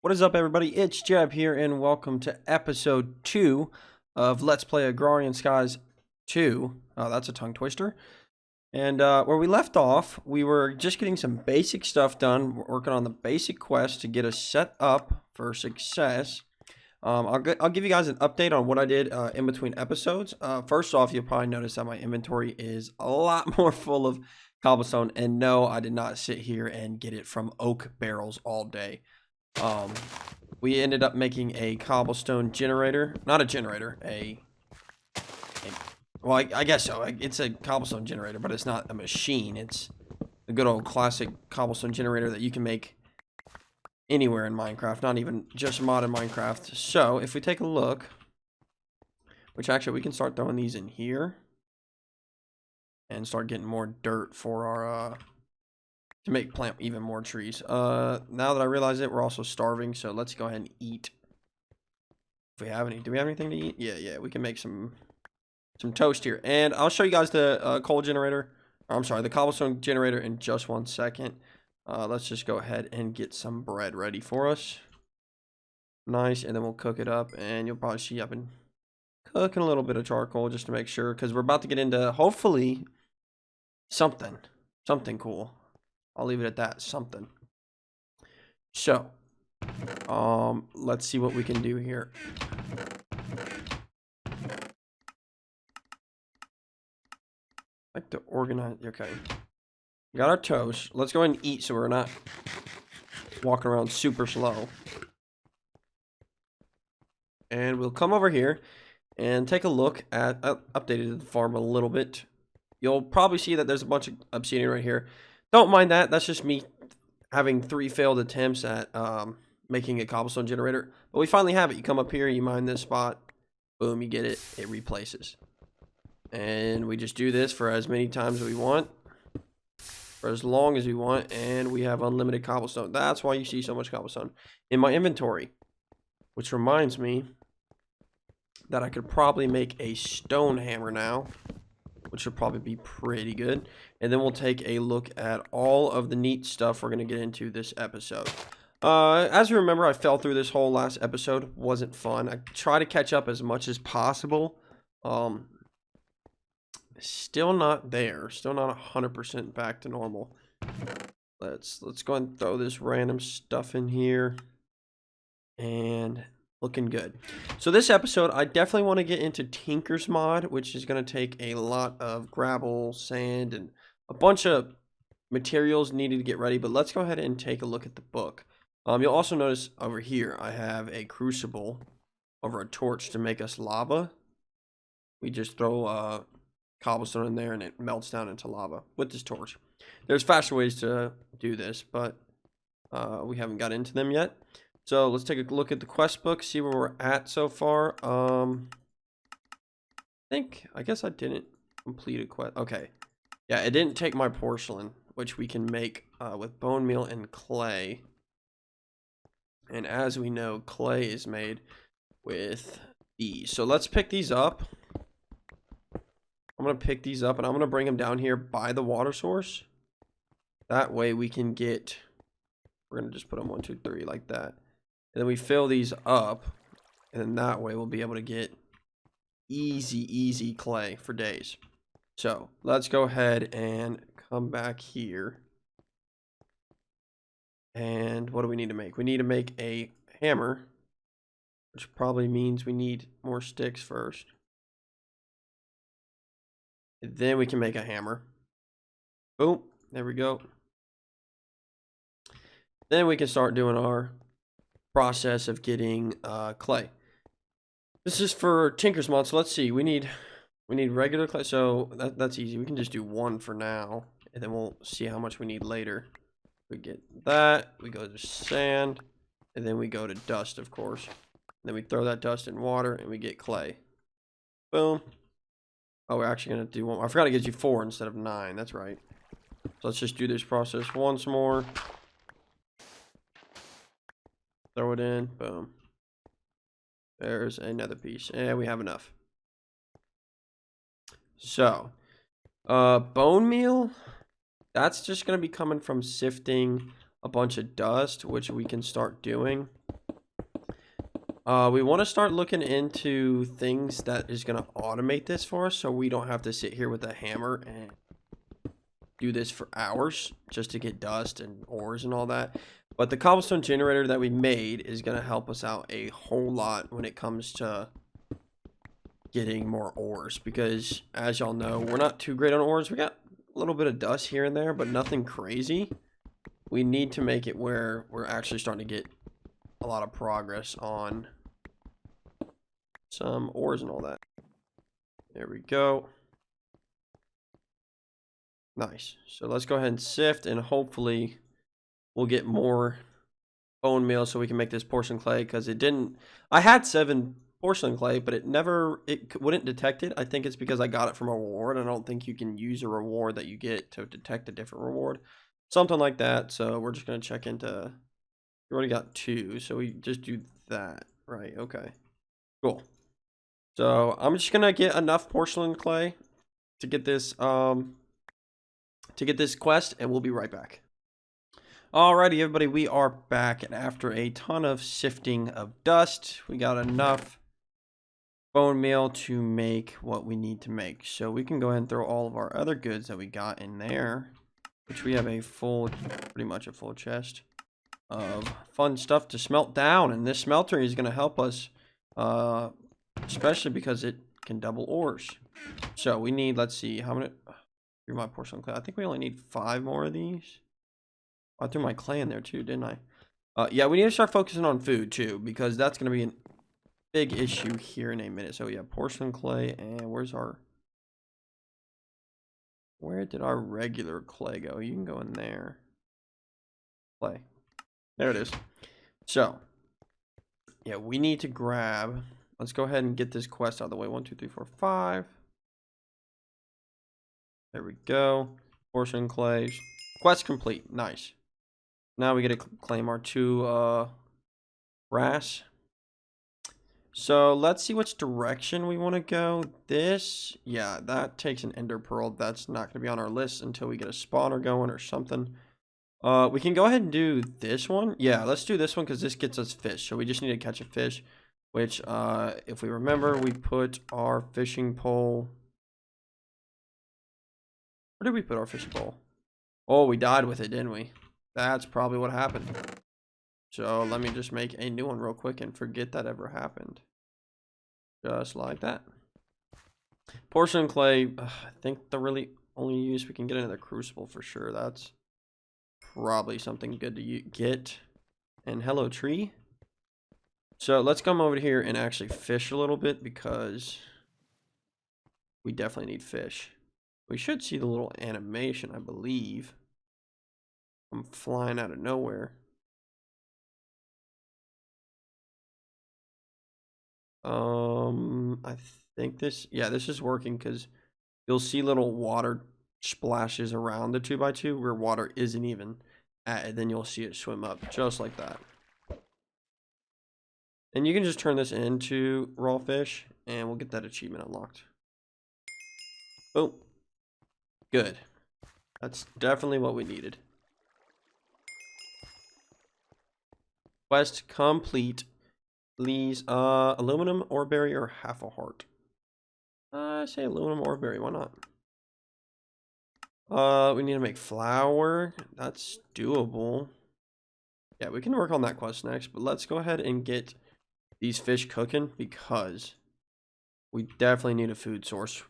What is up, everybody? It's Jeb here, and welcome to episode 2 of Let's Play Agrarian Skies 2. Oh, that's a tongue twister. And where we left off, we were just getting some basic stuff done. We're working on the basic quest to get us set up for success. I'll give you guys an update on what I did in between episodes. First off, you'll probably notice that my inventory is a lot more full of cobblestone. And no, I did not sit here and get it from oak barrels all day. We ended up making a cobblestone generator. Not a generator, well, I guess so. It's a cobblestone generator, but it's not a machine. It's a good old classic cobblestone generator that you can make anywhere in Minecraft, not even just modded Minecraft. So, if we take a look, which actually we can start throwing these in here and start getting more dirt for our, to plant even more trees. Now that I realize it, we're also starving, so let's go ahead and eat. If we have any, do we have anything to eat? Yeah, we can make some toast here. And I'll show you guys the coal generator. I'm sorry, the cobblestone generator in just 1 second. Let's just go ahead and get some bread ready for us. Nice, and then we'll cook it up, and you'll probably see I've been cooking a little bit of charcoal just to make sure, because we're about to get into, hopefully, something cool. I'll leave it at that, something. So, let's see what we can do here. Like to organize, okay. We got our toast. Let's go ahead and eat so we're not walking around super slow. And we'll come over here and take a look at, updated the farm a little bit. You'll probably see that there's a bunch of obsidian right here. Don't mind that. That's just me having 3 failed attempts at making a cobblestone generator. But we finally have it. You come up here, you mine this spot. Boom, you get it. It replaces. And we just do this for as many times as we want. For as long as we want. And we have unlimited cobblestone. That's why you see so much cobblestone in my inventory. Which reminds me that I could probably make a stone hammer now, which would probably be pretty good. And then we'll take a look at all of the neat stuff we're going to get into this episode. As you remember, I fell through this whole last episode. Wasn't fun. I try to catch up as much as possible. Still not there. Still not 100% back to normal. Let's go ahead and throw this random stuff in here. And looking good. So this episode, I definitely want to get into Tinker's mod, which is going to take a lot of gravel, sand, and a bunch of materials needed to get ready. But let's go ahead and take a look at the book. You'll also notice over here, I have a crucible over a torch to make us lava. We just throw cobblestone in there and it melts down into lava with this torch. There's faster ways to do this, but we haven't got into them yet. So let's take a look at the quest book, see where we're at so far. I guess I didn't complete a quest. Okay. Yeah, it didn't take my porcelain, which we can make with bone meal and clay. And as we know, clay is made with these. So let's pick these up. I'm going to pick these up and I'm going to bring them down here by the water source. That way we can get, we're going to just put them 1, 2, 3 like that. And then we fill these up, and then that way we'll be able to get easy clay for days. So let's go ahead and come back here. And what do we need to make? We need to make a hammer, which probably means we need more sticks first. And then we can make a hammer. Boom, there we go. Then we can start doing our process of getting clay. This is for Tinker's mod, so let's see. We need regular clay, so that's easy. We can just do 1 for now, and then we'll see how much we need later. We get that, we go to sand, and then we go to dust, of course. And then we throw that dust in water, and we get clay. Boom. Oh, we're actually gonna do 1. I forgot it gives you 4 instead of 9. That's right. So let's just do this process once more. Throw it in, boom. There's another piece, and we have enough. So, bone meal, that's just going to be coming from sifting a bunch of dust, which we can start doing. We want to start looking into things that is going to automate this for us, so we don't have to sit here with a hammer and do this for hours just to get dust and ores and all that. But the cobblestone generator that we made is going to help us out a whole lot when it comes to getting more ores, because as y'all know, we're not too great on ores. We got a little bit of dust here and there, but nothing crazy. We need to make it where we're actually starting to get a lot of progress on some ores and all that. There we go. Nice. So let's go ahead and sift, and hopefully we'll get more bone meal so we can make this porcelain clay, because it didn't. I had 7 porcelain clay, but it wouldn't detect it. I think it's because I got it from a reward. I don't think you can use a reward that you get to detect a different reward. Something like that. So we're just going to check into. We already got 2, so we just do that. Right. Okay. Cool. So I'm just going to get enough porcelain clay to get this quest, and we'll be right back. Alrighty, everybody, we are back, and after a ton of sifting of dust, we got enough bone meal to make what we need to make. So we can go ahead and throw all of our other goods that we got in there, which we have pretty much a full chest of fun stuff to smelt down, and this smelter is going to help us, especially because it can double ores. So we need, let's see, how many? Through my porcelain clay. I think we only need 5 more of these. I threw my clay in there too, didn't I? Yeah, we need to start focusing on food too, because that's going to be a big issue here in a minute. So yeah, porcelain clay, and where did our regular clay go? You can go in there. Clay. There it is. So, yeah, we need to grab, let's go ahead and get this quest out of the way. 1, 2, 3, 4, 5. There we go. Porcelain clays. Quest complete. Nice. Now we get to claim our 2 brass. So let's see which direction we want to go. This, yeah, that takes an ender pearl. That's not going to be on our list until we get a spawner going or something. We can go ahead and do this one. Yeah, let's do this one because this gets us fish. So we just need to catch a fish, which, if we remember, we put our fishing pole. Where did we put our fishing pole? Oh, we died with it, didn't we? That's probably what happened. So let me just make a new one real quick and forget that ever happened. Just like that. Porcelain clay, I think the really only use we can get into the crucible for sure. That's probably something good to get. And hello, tree. So let's come over here and actually fish a little bit, because we definitely need fish. We should see the little animation, I believe. I'm flying out of nowhere. I think this is working, because you'll see little water splashes around the 2x2 where water isn't even at it. Then you'll see it swim up just like that. And you can just turn this into raw fish, and we'll get that achievement unlocked. Oh, good. That's definitely what we needed. Quest complete. Please, aluminum ore berry or half a heart. I say aluminum ore berry. Why not? We need to make flour. That's doable. Yeah, we can work on that quest next. But let's go ahead and get these fish cooking, because we definitely need a food source.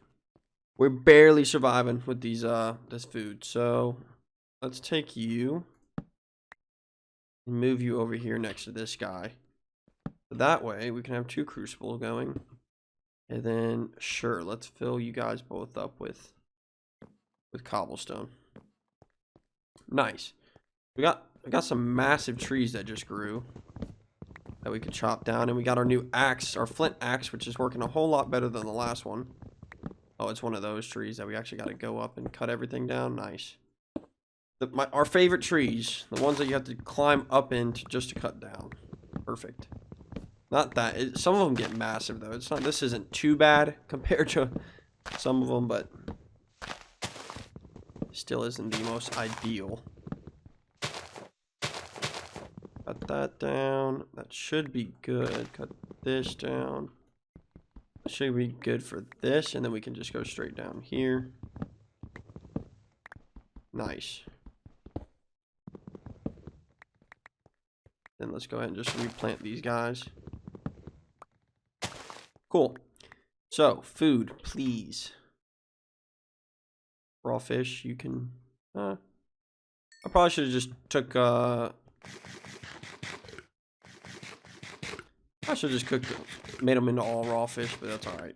We're barely surviving with these this food. So let's take you and move you over here next to this guy. That way we can have 2 crucibles going. And then sure, let's fill you guys both up with cobblestone. Nice. We got some massive trees that just grew that we could chop down, and we got our new axe, our flint axe, which is working a whole lot better than the last one. Oh, it's one of those trees that we actually got to go up and cut everything down. Nice. Our favorite trees, the ones that you have to climb up into just to cut down. Perfect. Not that. Some of them get massive, though. It's not. This isn't too bad compared to some of them, but still isn't the most ideal. Cut that down. That should be good. Cut this down. Should be good for this, and then we can just go straight down here. Nice. Then let's go ahead and just replant these guys. Cool. So, food, please. Raw fish, you can... I probably should have just took... I should have just made them into all raw fish, but that's alright.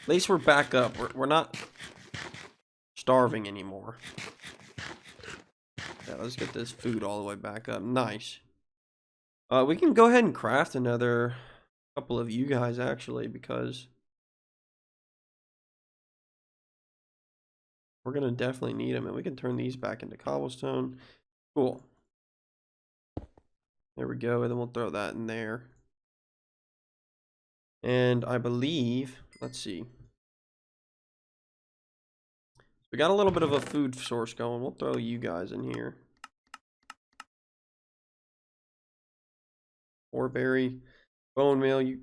At least we're back up. We're not starving anymore. Yeah, let's get this food all the way back up. Nice. We can go ahead and craft another couple of you guys, actually, because we're going to definitely need them, and we can turn these back into cobblestone. Cool. There we go, and then we'll throw that in there. And I believe, let's see. We got a little bit of a food source going. We'll throw you guys in here. Berry, bone meal, you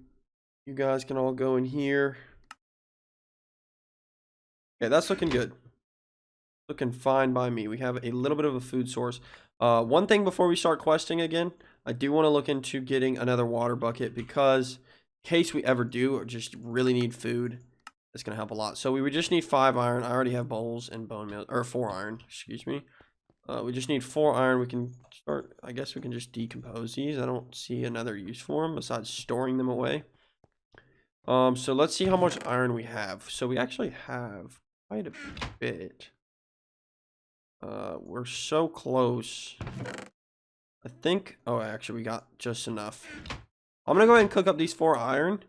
guys can all go in here. Okay, that's looking good. Looking fine by me. We have a little bit of a food source. One thing before we start questing again, I do want to look into getting another water bucket, because in case we ever do or just really need food, it's going to help a lot. So we would just need 5 iron. I already have bowls and bone meal, or 4 iron, excuse me. We just need 4 iron. We can start, I guess we can just decompose these. I don't see another use for them besides storing them away. So let's see how much iron we have. So we actually have quite a bit. We're so close. I think, oh, actually we got just enough. I'm gonna go ahead and cook up these 4 iron.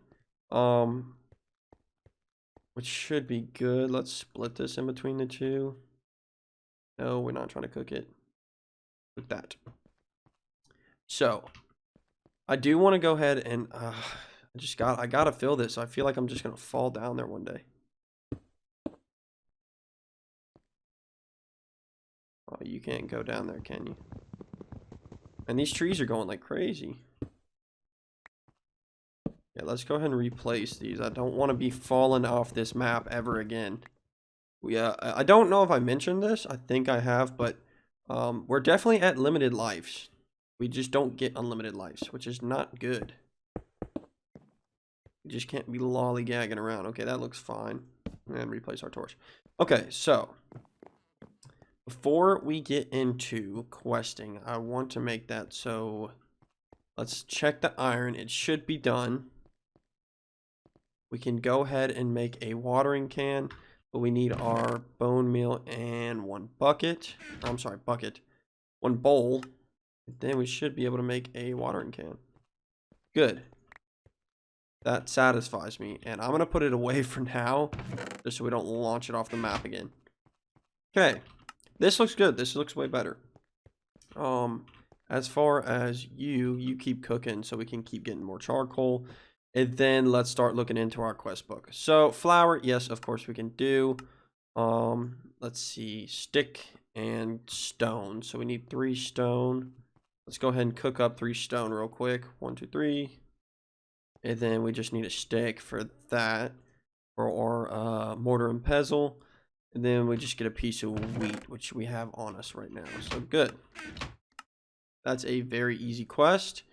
Which should be good. Let's split this in between the two. No, we're not trying to cook it. Cook that. So, I do want to go ahead and I gotta fill this. I feel like I'm just gonna fall down there one day. Oh, you can't go down there, can you? And these trees are going like crazy. Yeah, let's go ahead and replace these. I don't want to be falling off this map ever again. I don't know if I mentioned this. I think I have, but we're definitely at limited lives. We just don't get unlimited lives, which is not good. We just can't be lollygagging around. Okay, that looks fine. And replace our torch. Okay, so before we get into questing, I want to make that so let's check the iron. It should be done. We can go ahead and make a watering can, but we need our bone meal and 1 bucket. I'm sorry, bucket. 1 bowl. Then we should be able to make a watering can. Good. That satisfies me. And I'm going to put it away for now, just so we don't launch it off the map again. Okay. This looks good. This looks way better. As far as you keep cooking so we can keep getting more charcoal. And then let's start looking into our quest book. So flour, yes, of course we can do. Let's see, stick and stone. So we need 3 stone. Let's go ahead and cook up 3 stone real quick. 1, 2, 3. And then we just need a stick for that, for our mortar and pestle. And then we just get a piece of wheat, which we have on us right now. So good. That's a very easy quest,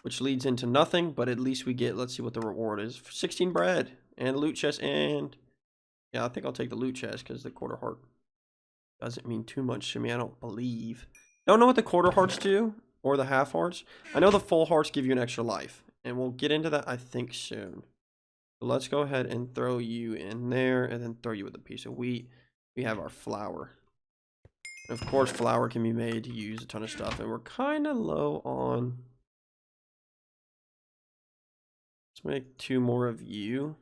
which leads into nothing, but at least we get, let's see what the reward is. 16 bread and loot chest, and yeah, I think I'll take the loot chest because the quarter heart doesn't mean too much to me, I don't believe. Don't know what the quarter hearts do or the half hearts. I know the full hearts give you an extra life, and we'll get into that, I think, soon. So let's go ahead and throw you in there and then throw you with a piece of wheat. We have our flour. And of course, flour can be made to use a ton of stuff, and we're kind of low on... Let's make 2 more of you.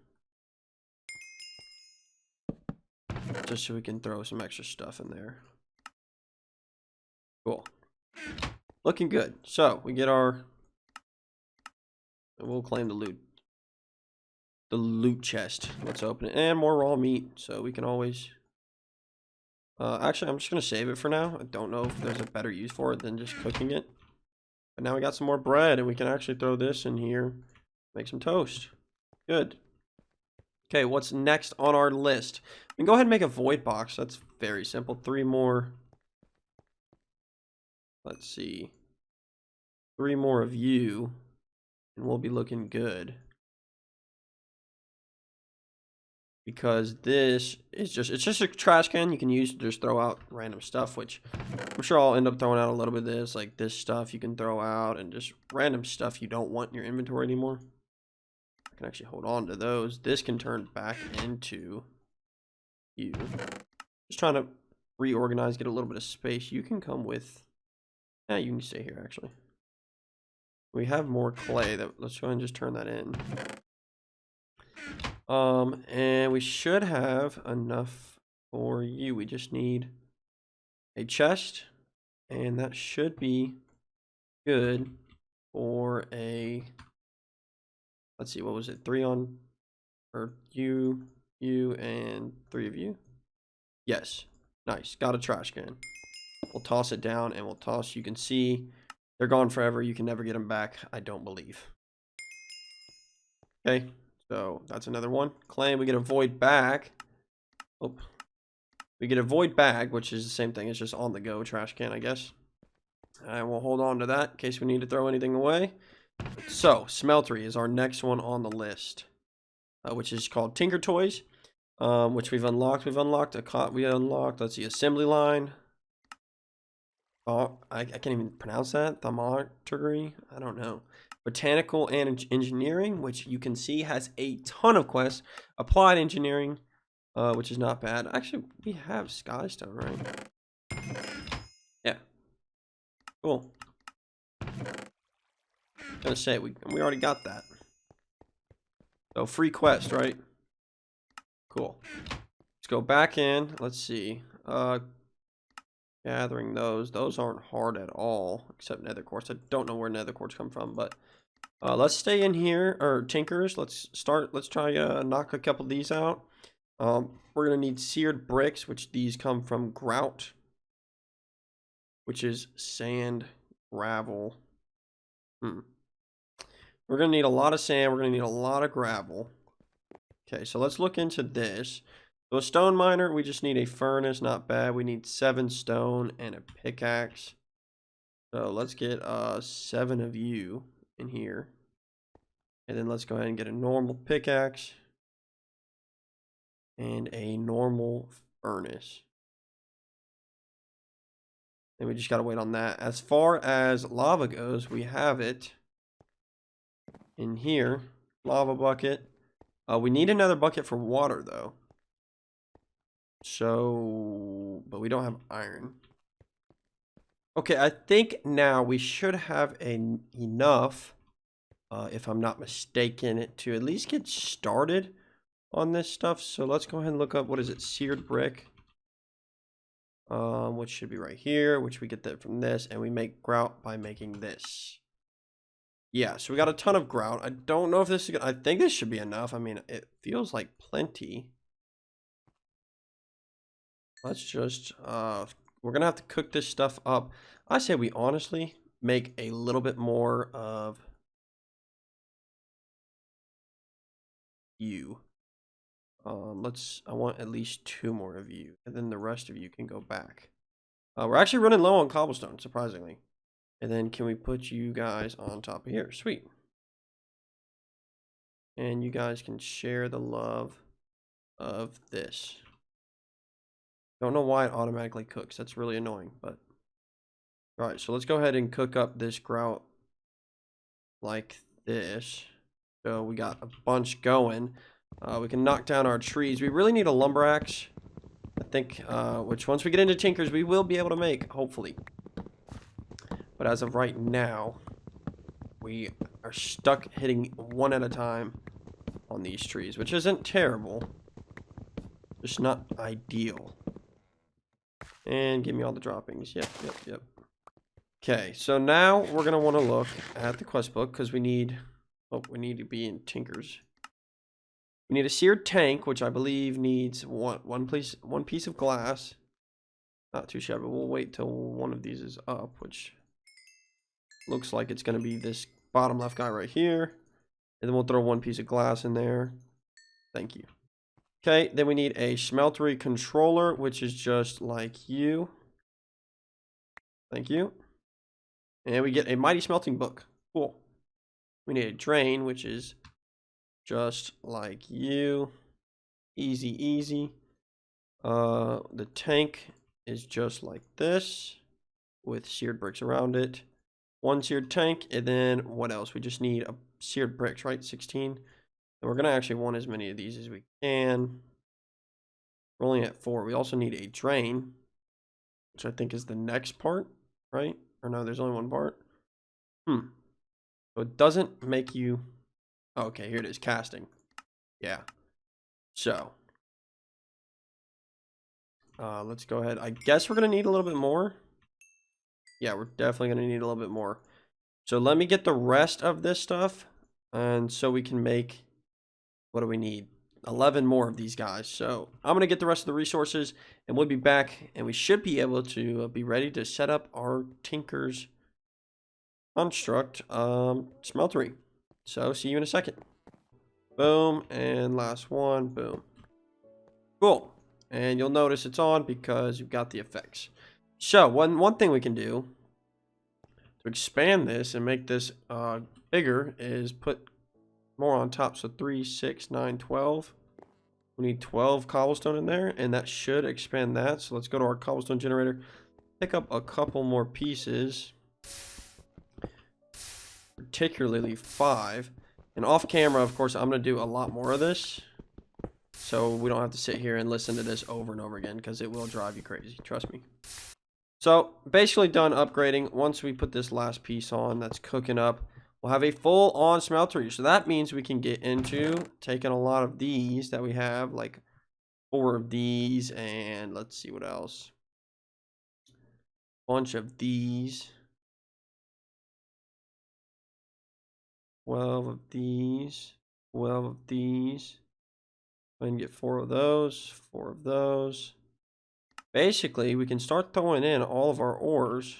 Just so we can throw some extra stuff in there. Cool. Looking good. So, we get our... We'll claim the loot. The loot chest. Let's open it. And more raw meat, so we can always... actually, I'm just going to save it for now. I don't know if there's a better use for it than just cooking it. But now we got some more bread, and we can actually throw this in here, make some toast. Good. Okay, what's next on our list? We can go ahead and make a void box. That's very simple. 3 more. Let's see. 3 more of you, and we'll be looking good. Because this is it's just a trash can you can use to just throw out random stuff, which I'm sure I'll end up throwing out a little bit of this, like this stuff you can throw out, and just random stuff you don't want in your inventory anymore. I can actually hold on to those. This can turn back into you. Just trying to reorganize, get a little bit of space. You can come with, yeah, you can stay here actually. We have more clay. Let's go ahead and just turn that in. And we should have enough for you. We just need a chest, and that should be good for a, let's see, what was it? 3 on, or you, and 3 of you. Yes, nice. Got a trash can. We'll toss it down, and we'll toss, you can see they're gone forever. You can never get them back, I don't believe. Okay. So that's another one. Claim, we get a void bag. Oh, we get a void bag, which is the same thing. It's just on the go trash can, I guess. And we'll hold on to that in case we need to throw anything away. So smeltery is our next one on the list, which is called Tinker Toys, which we've unlocked. We unlocked, let's see, assembly line. Oh, I can't even pronounce that. Thaumaturgy. I don't know. Botanical and engineering, which you can see has a ton of quests. Applied engineering, which is not bad. Actually, we have Skystone, right? Yeah. Cool. Gonna say we already got that. So free quest, right? Cool. Let's go back in. Let's see. Gathering those. Those aren't hard at all, except nether quartz. I don't know where nether quartz come from, but let's stay in here, or tinkers. Let's try knock a couple of these out. We're gonna need seared bricks, which these come from grout, which is sand, gravel. We're gonna need a lot of sand. We're gonna need a lot of gravel. Okay, so let's look into this. So a stone miner, we just need a furnace, not bad. We need 7 stone and a pickaxe. So let's get 7 of you in here. And then let's go ahead and get a normal pickaxe and a normal furnace. And we just gotta wait on that. As far as lava goes, we have it in here. Lava bucket. We need another bucket for water though. So, but we don't have iron. Okay, I think now we should have enough, if I'm not mistaken, to at least get started on this stuff. So let's go ahead and look up, what is it, seared brick, which should be right here, which we get that from this, and we make grout by making this. Yeah, so we got a ton of grout. I don't know if this is good. I think this should be enough. I mean, it feels like plenty. Let's just, we're gonna have to cook this stuff up. I say we honestly make a little bit more of you. I want at least 2 more of you, and then the rest of you can go back. We're actually running low on cobblestone, surprisingly. And then can we put you guys on top of here? Sweet. And you guys can share the love of this. Don't know why it automatically cooks. That's really annoying, but all right, so let's go ahead and cook up this grout like this. So we got a bunch going. We can knock down our trees. We really need a lumber axe, I think, which once we get into tinkers, we will be able to make, hopefully. But as of right now, we are stuck hitting one at a time on these trees, which isn't terrible, just not ideal. And give me all the droppings. Yep. Okay, so now we're going to want to look at the quest book because we need to be in tinkers. We need a seared tank, which I believe needs one piece of glass. Not too shabby. We'll wait till one of these is up, which looks like it's going to be this bottom left guy right here. And then we'll throw one piece of glass in there. Thank you. Okay, then we need a smeltery controller, which is just like you. Thank you. And we get a mighty smelting book. Cool. We need a drain, which is just like you. Easy, easy. The tank is just like this with seared bricks around it. One seared tank, and then what else? We just need a seared bricks, right? 16. And we're going to actually want as many of these as we can. We're only at 4. We also need a drain, which I think is the next part, right? Or no, there's only one part. So it doesn't make you... Oh, okay, here it is, casting. Yeah. So, let's go ahead. I guess we're going to need a little bit more. Yeah, we're definitely going to need a little bit more. So let me get the rest of this stuff. And so we can make... What do we need? 11 more of these guys. So I'm going to get the rest of the resources. And we'll be back. And we should be able to be ready to set up our Tinker's construct smeltery. So see you in a second. Boom. And last one. Boom. Cool. And you'll notice it's on because you've got the effects. So one thing we can do to expand this and make this bigger is put more on top. So 3, 6, 9, 12. We need 12 cobblestone in there, and that should expand that. So let's go to our cobblestone generator, pick up a couple more pieces, particularly 5. And off camera, of course, I'm going to do a lot more of this, so we don't have to sit here and listen to this over and over again, because it will drive you crazy, trust me. So basically done upgrading. Once we put this last piece on that's cooking up, we'll have a full-on smeltery. So that means we can get into taking a lot of these that we have, like 4 of these, and let's see what else. Bunch of these. 12 of these. 12 of these. Go ahead and get 4 of those. 4 of those. Basically, we can start throwing in all of our ores.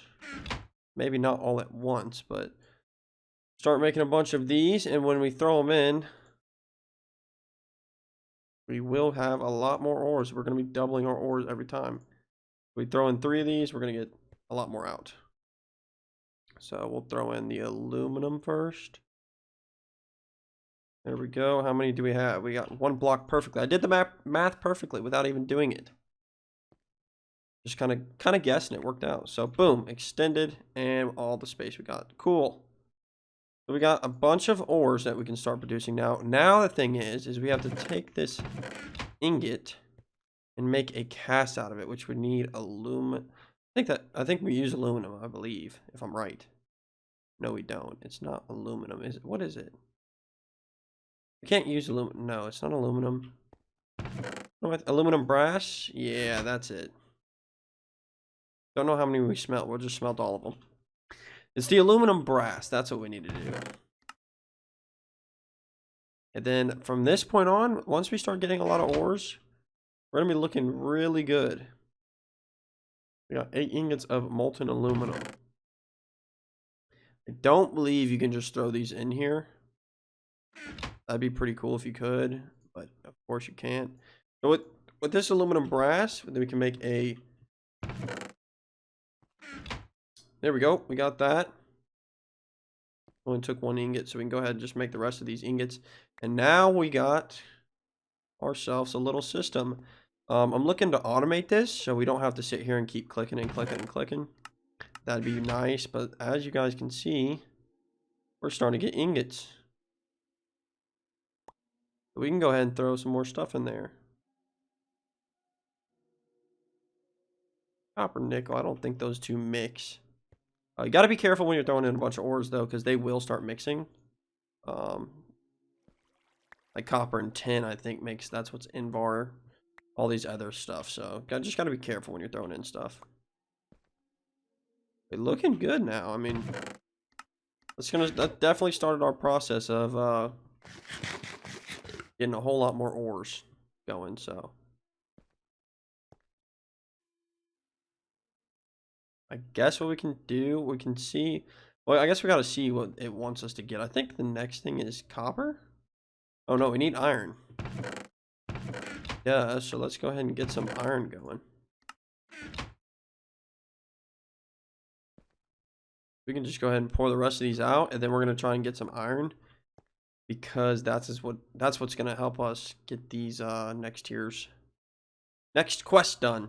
Maybe not all at once, but start making a bunch of these, and when we throw them in, we will have a lot more ores. We're going to be doubling our ores every time. If we throw in 3 of these, we're going to get a lot more out. So we'll throw in the aluminum first. There we go. How many do we have? We got 1 block perfectly. I did the math perfectly without even doing it. Just kind of guessing. It worked out. So boom, extended, and all the space we got. Cool. So we got a bunch of ores that we can start producing now. Now the thing is we have to take this ingot and make a cast out of it, which would need aluminum. I think we use aluminum, I believe, if I'm right. No, we don't. It's not aluminum. Is it? What is it? We can't use aluminum. No, it's not aluminum. Aluminum brass? Yeah, that's it. Don't know how many we smelt. We'll just smelt all of them. It's the aluminum brass. That's what we need to do. And then from this point on, once we start getting a lot of ores, we're going to be looking really good. We got 8 ingots of molten aluminum. I don't believe you can just throw these in here. That'd be pretty cool if you could, but of course you can't. So with this aluminum brass, then we can make a... There we go. We got that. Only took 1 ingot, so we can go ahead and just make the rest of these ingots. And now we got ourselves a little system. I'm looking to automate this, so we don't have to sit here and keep clicking and clicking and clicking. That'd be nice, but as you guys can see, we're starting to get ingots. We can go ahead and throw some more stuff in there. Copper, nickel, I don't think those two mix. You got to be careful when you're throwing in a bunch of ores, though, because they will start mixing. Like copper and tin, I think that's what's in var. All these other stuff, so just got to be careful when you're throwing in stuff. They're looking good now. I mean, that definitely started our process of getting a whole lot more ores going. So I guess what we can do, we can see Well, I guess we gotta see what it wants us to get. I think the next thing is copper. Oh no, we need iron. Yeah, so let's go ahead and get some iron going. We can just go ahead and pour the rest of these out, and then we're gonna try and get some iron, because that's what's gonna help us get these next quest done.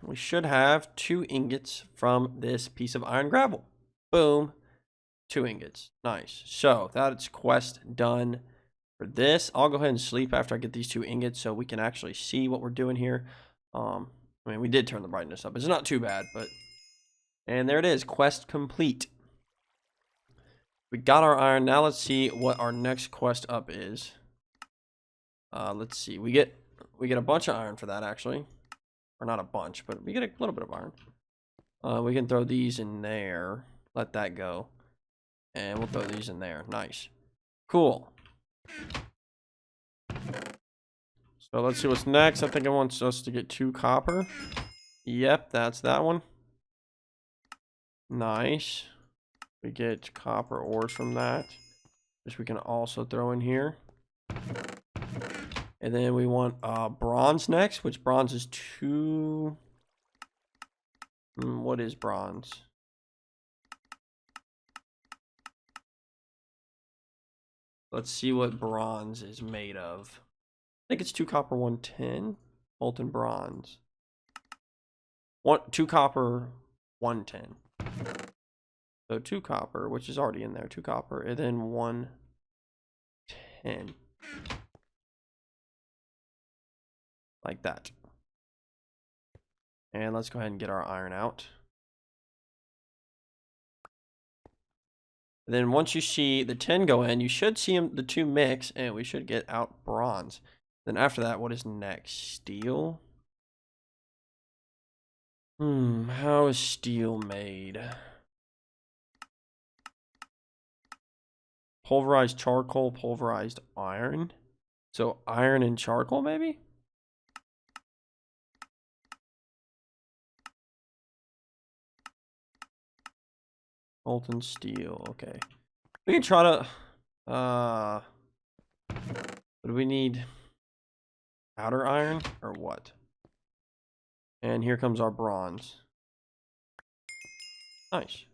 We should have 2 ingots from this piece of iron gravel. Boom, 2 ingots. Nice. So that's quest done for this. I'll go ahead and sleep after I get these 2 ingots so we can actually see what we're doing here. I mean, we did turn the brightness up. It's not too bad, but... And there it is. Quest complete. We got our iron. Now let's see what our next quest up is. Let's see. We get a bunch of iron for that, actually. Or not a bunch, but we get a little bit of iron. We can throw these in there. Let that go. And we'll throw these in there. Nice. Cool. So let's see what's next. I think it wants us to get 2 copper. Yep, that's that one. Nice. We get copper ores from that, which we can also throw in here. And then we want bronze next, which bronze is 2... what is bronze? Let's see what bronze is made of. I think it's 2 copper, 1 tin. Molten bronze. 2 copper, 1 tin. So 2 copper, which is already in there. 2 copper, and then 1 tin. Like that. And let's go ahead and get our iron out. And then once you see the tin go in, you should see the 2 mix, and we should get out bronze. Then after that, what is next? Steel? How is steel made? Pulverized charcoal, pulverized iron. So iron and charcoal, maybe? Molten steel, okay. We can try to, what do we need? Outer iron, or what? And here comes our bronze. Nice.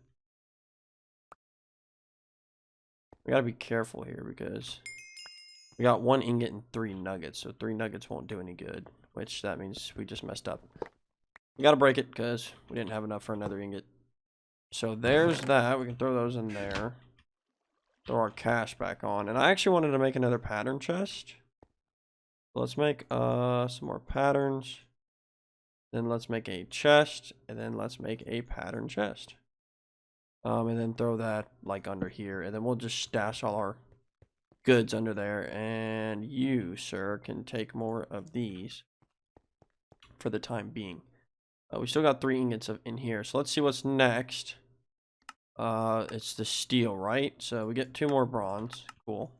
We gotta be careful here, because we got 1 ingot and 3 nuggets, so 3 nuggets won't do any good, which that means we just messed up. We gotta break it, because we didn't have enough for another ingot. So there's that. We can throw those in there. Throw our cash back on. And I actually wanted to make another pattern chest. Let's make some more patterns. Then let's make a chest. And then let's make a pattern chest. And then throw that like under here. And then we'll just stash all our goods under there. And you, sir, can take more of these for the time being. We still got 3 ingots in here. So let's see what's next. It's the steel, right? So we get 2 more bronze. Cool.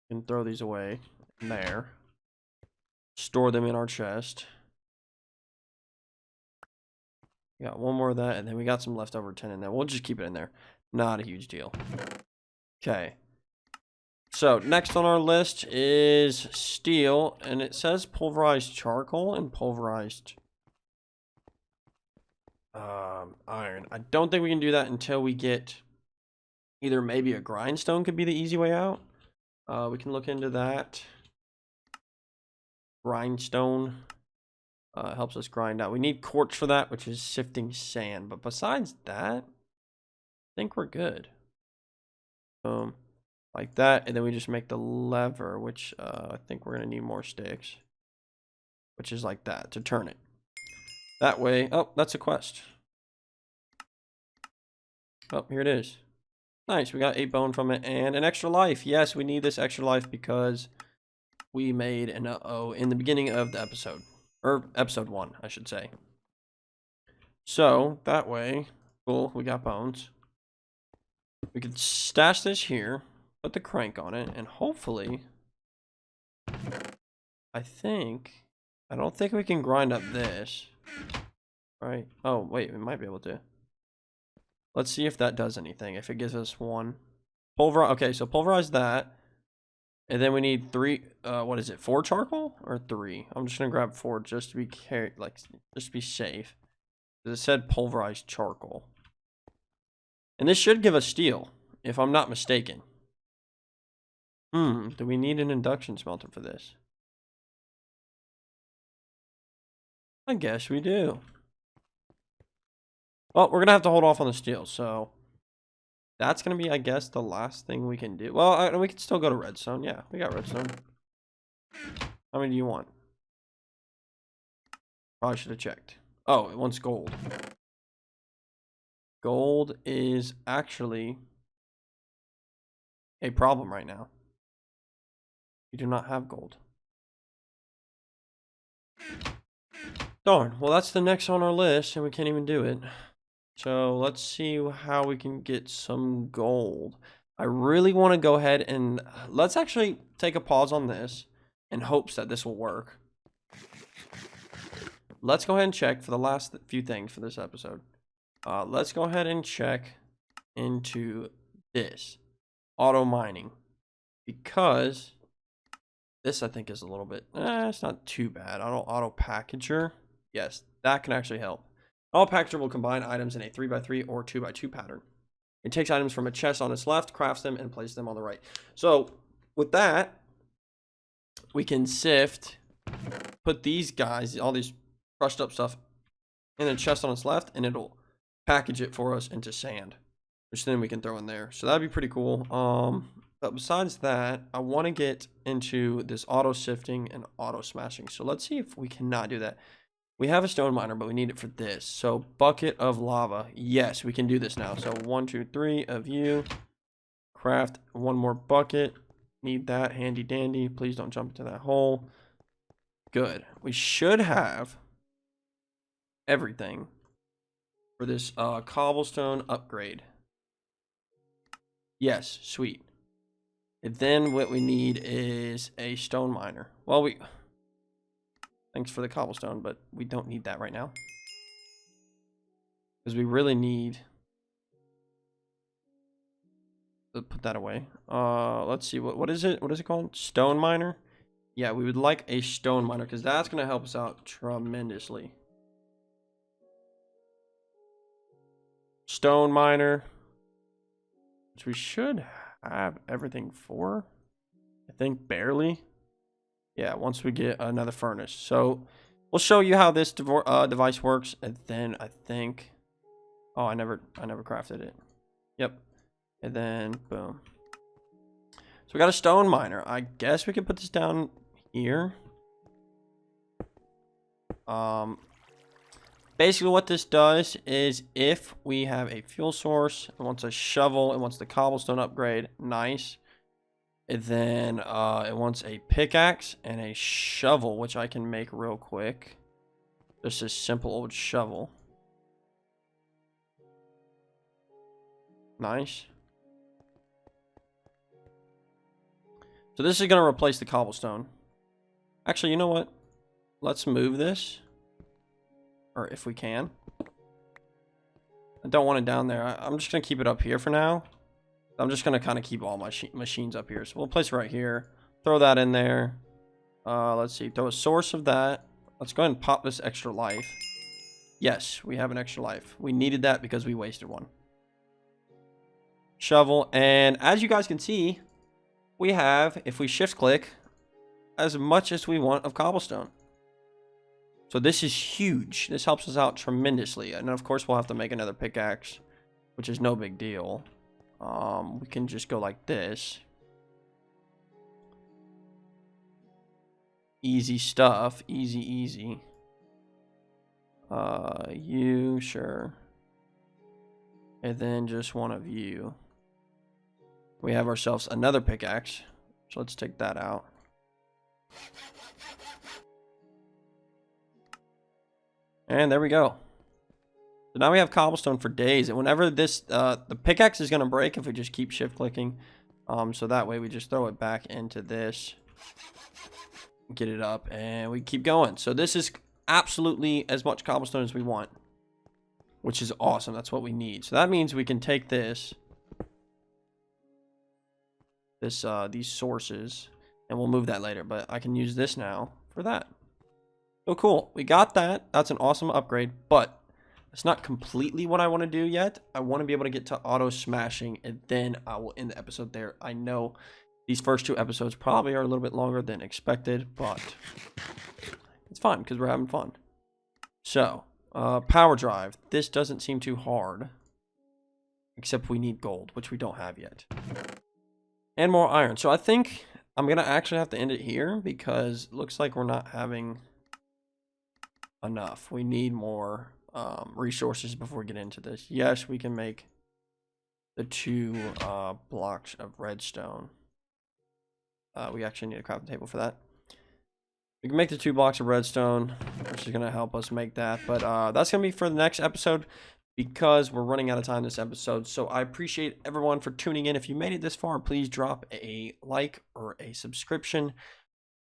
And throw these away in there. Store them in our chest. We got 1 more of that, and then we got some leftover tin in there. We'll just keep it in there. Not a huge deal. Okay. So next on our list is steel, and it says pulverized charcoal and pulverized iron. I don't think we can do that until we get either maybe a grindstone could be the easy way out. We can look into that. Grindstone helps us grind out. We need quartz for that, which is sifting sand. But besides that, I think we're good. Boom. Like that. And then we just make the lever, which I think we're going to need more sticks. Which is like that, to turn it. That way. Oh, that's a quest. Oh, here it is. Nice. We got 8 bone from it and an extra life. Yes, we need this extra life because we made an uh-oh in the beginning of the episode. Or episode 1, I should say. So, that way, cool, we got bones. We could stash this here, put the crank on it, and hopefully, I don't think we can grind up this. Right? Oh, wait, we might be able to. Let's see if that does anything. If it gives us one. Pulverize. Okay, so pulverize that. And then we need 3, what is it, 4 charcoal or 3? I'm just gonna grab 4 just to be just to be safe. It said pulverized charcoal. And this should give us steel, if I'm not mistaken. Do we need an induction smelter for this? I guess we do. Well, we're gonna have to hold off on the steel, so that's gonna be, I guess, the last thing we can do. Well, we can still go to redstone. Yeah, we got redstone. How many do you want? Probably should have checked. Oh, it wants gold. Gold is actually a problem right now. We do not have gold. Darn. Well, that's the next on our list, and we can't even do it. So let's see how we can get some gold. I really want to go ahead and let's actually take a pause on this in hopes that this will work. Let's go ahead and check for the last few things for this episode. Let's go ahead and check into this auto mining, because this I think is a little bit, it's not too bad. Auto packager. Yes, that can actually help. Auto packager will combine items in a 3x3 or 2x2 pattern. It takes items from a chest on its left, crafts them, and places them on the right. So with that, we can sift, put these guys, all these crushed up stuff, in a chest on its left, and it'll package it for us into sand, which then we can throw in there. So that'd be pretty cool. But besides that, I want to get into this auto sifting and auto smashing. So let's see if we cannot do that. We have a stone miner, but we need it for this. So bucket of lava. Yes, we can do this now. So 1, 2, 3 of you. Craft 1 more bucket. Need that, handy dandy. Please don't jump into that hole. Good. We should have everything for this cobblestone upgrade. Yes, sweet. And then what we need is a stone miner. Well, thanks for the cobblestone, but we don't need that right now, because we really need to put that away. Let's see, what is it? What is it called? Stone miner? Yeah, we would like a stone miner, because that's going to help us out tremendously. Stone miner, which we should have everything for. I think barely. Yeah, once we get another furnace. So we'll show you how this device works, and then I think, oh, I never crafted it. Yep. And then boom. So we got a stone miner. I guess we could put this down here. Basically what this does is, if we have a fuel source, it wants a shovel, it wants the cobblestone upgrade, nice. And then it wants a pickaxe and a shovel, which I can make real quick. Just a simple old shovel. Nice. So this is going to replace the cobblestone. Actually, you know what? Let's move this. Or if we can. I don't want it down there. I'm just going to keep it up here for now. I'm just going to kind of keep all my machines up here. So we'll place it right here. Throw that in there. Let's see. Throw a source of that. Let's go ahead and pop this extra life. Yes, we have an extra life. We needed that because we wasted one. Shovel. And as you guys can see, we have, if we shift click, as much as we want of cobblestone. So this is huge. This helps us out tremendously. And of course, we'll have to make another pickaxe, which is no big deal. We can just go like this. Easy stuff. Easy, easy. You, sure. And then just one of you. We have ourselves another pickaxe. So let's take that out. And there we go. So now we have cobblestone for days. And whenever this, the pickaxe is going to break if we just keep shift clicking. So that way we just throw it back into this. Get it up and we keep going. So this is absolutely as much cobblestone as we want. which is awesome. That's what we need. So that means we can take these sources, and we'll move that later, but I can use this now for that. So cool. We got that. That's an awesome upgrade, but it's not completely what I want to do yet. I want to be able to get to auto smashing, and then I will end the episode there. I know these first 2 episodes probably are a little bit longer than expected, but it's fine because we're having fun. So, power drive. This doesn't seem too hard, except we need gold, which we don't have yet. And more iron. So I think I'm going to actually have to end it here because it looks like we're not having enough. We need more resources before we get into this. Yes, we can make the 2 blocks of redstone. We actually need a crafting table for that. We can make the 2 blocks of redstone, which is going to help us make that. But that's going to be for the next episode because we're running out of time this episode. So I appreciate everyone for tuning in. If you made it this far, please drop a like or a subscription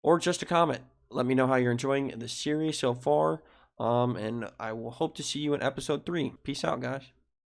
or just a comment. Let me know how you're enjoying the series so far. And I will hope to see you in episode 3. Peace out, guys.